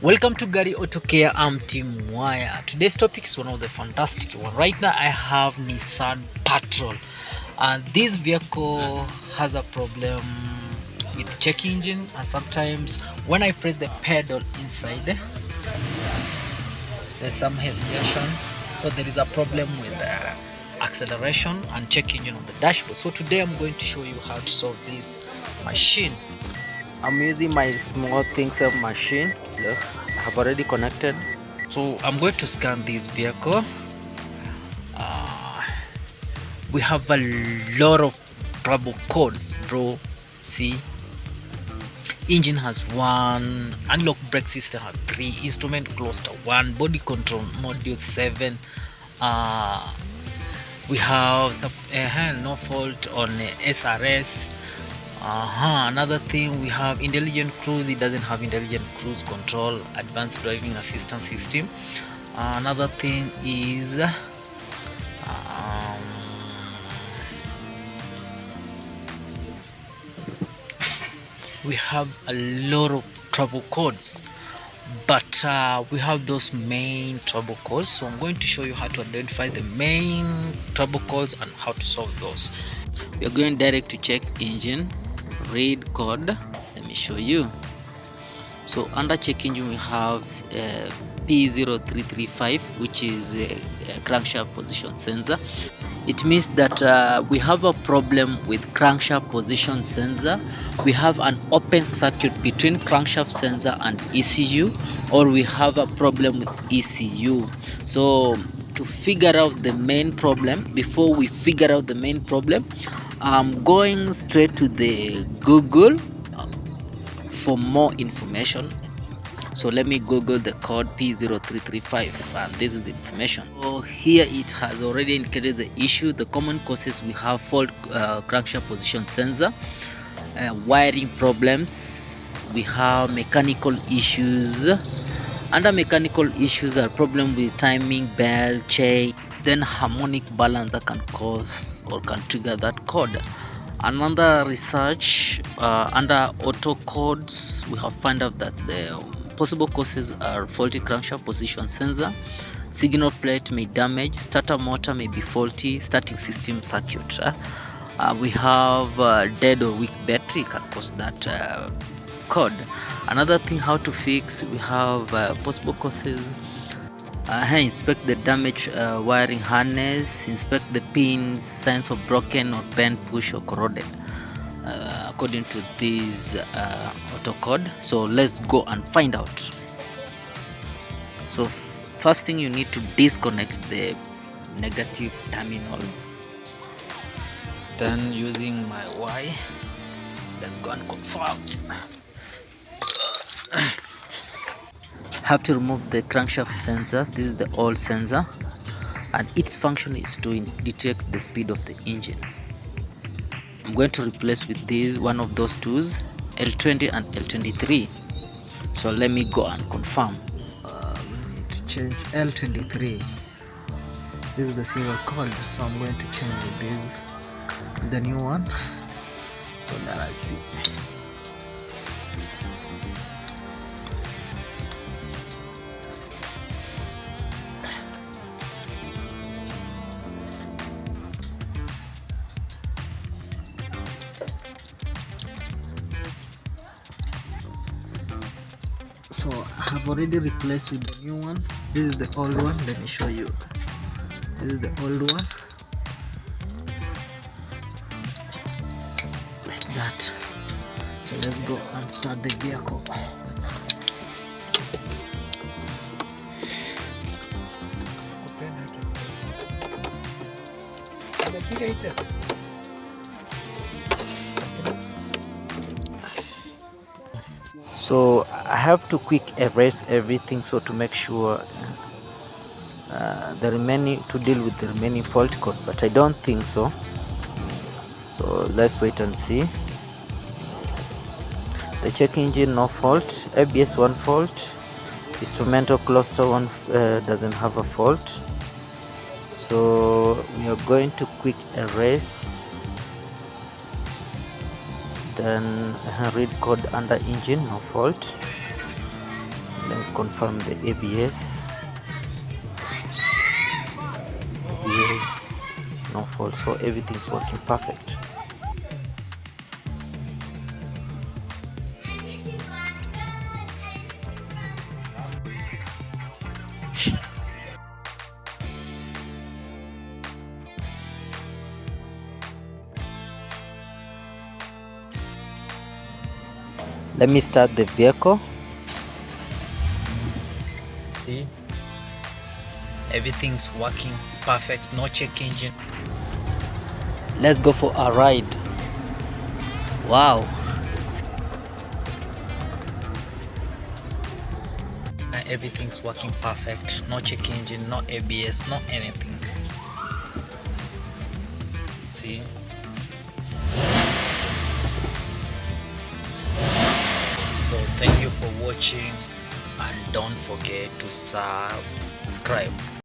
Welcome to Gari Auto Care. I'm Team Wire. Today's topic is one of the fantastic one. Right now I have Nissan Patrol, and this vehicle has a problem with check engine, and sometimes when I press the pedal inside there's some hesitation, so there is a problem with the acceleration and check engine on the dashboard. So today I'm going to show you how to solve this machine. I'm using my small things of machine. Look, I have already connected. So I'm going to scan this vehicle. We have a lot of trouble codes, bro. See, engine has 1, unlock brake system has 3, instrument cluster 1, body control module 7. We have no fault on SRS. Another thing, we have intelligent cruise. It doesn't have intelligent cruise control, advanced driving assistance system. Another thing is we have a lot of trouble codes, but we have those main trouble codes. So I'm going to show you how to identify the main trouble codes and how to solve those. We are going direct to check engine, read code. Let me show you. So under check engine we have P0335, which is a crankshaft position sensor. It means that we have a problem with crankshaft position sensor. We have an open circuit between crankshaft sensor and ECU, or we have a problem with ECU. So to figure out the main problem, before we figure out the main problem, I'm going straight to the Google for more information. So let me Google the code P0335, and this is the information. So here it has already indicated the issue. The common causes we have fault crankshaft position sensor, wiring problems, we have mechanical issues. Under mechanical issues are problem with timing belt, chain, then harmonic balance that can cause or can trigger that code. Another research under auto codes, we have found out that the possible causes are faulty crankshaft position sensor, signal plate may damage, starter motor may be faulty, starting system circuit. We have dead or weak battery can cause that code. Another thing how to fix, we have possible causes. Inspect the damaged wiring harness, inspect the pins, signs of broken or bent, push or corroded, according to this auto code. So let's go and find out. So first thing, you need to disconnect the negative terminal. Then using my Y, let's go and confirm. Have to remove the crankshaft sensor. This is the old sensor, and its function is to detect the speed of the engine. I'm going to replace with this one of those tools, L20 and L23. So let me go and confirm. We need to change L23. This is the serial code, so I'm going to change with this, the new one. So let us see. So I have already replaced with the new one. This is the old one. Let me show you. This is the old one, like that. So let's go and start the vehicle. So I have to quick erase everything, so to make sure the remaining, to deal with the remaining fault code, but I don't think so. So let's wait and see. The check engine, no fault. ABS, one fault. Instrumental cluster, one doesn't have a fault. So we are going to quick erase. Then read code under engine, no fault. Let Let's confirm the ABS. ABS, no fault, so everything's working perfect. Let me start the vehicle. See, everything's working perfect, no check engine. Let's go for a ride. Wow. Now everything's working perfect, no check engine, no ABS, no anything. See. So thank you for watching, and don't forget to subscribe.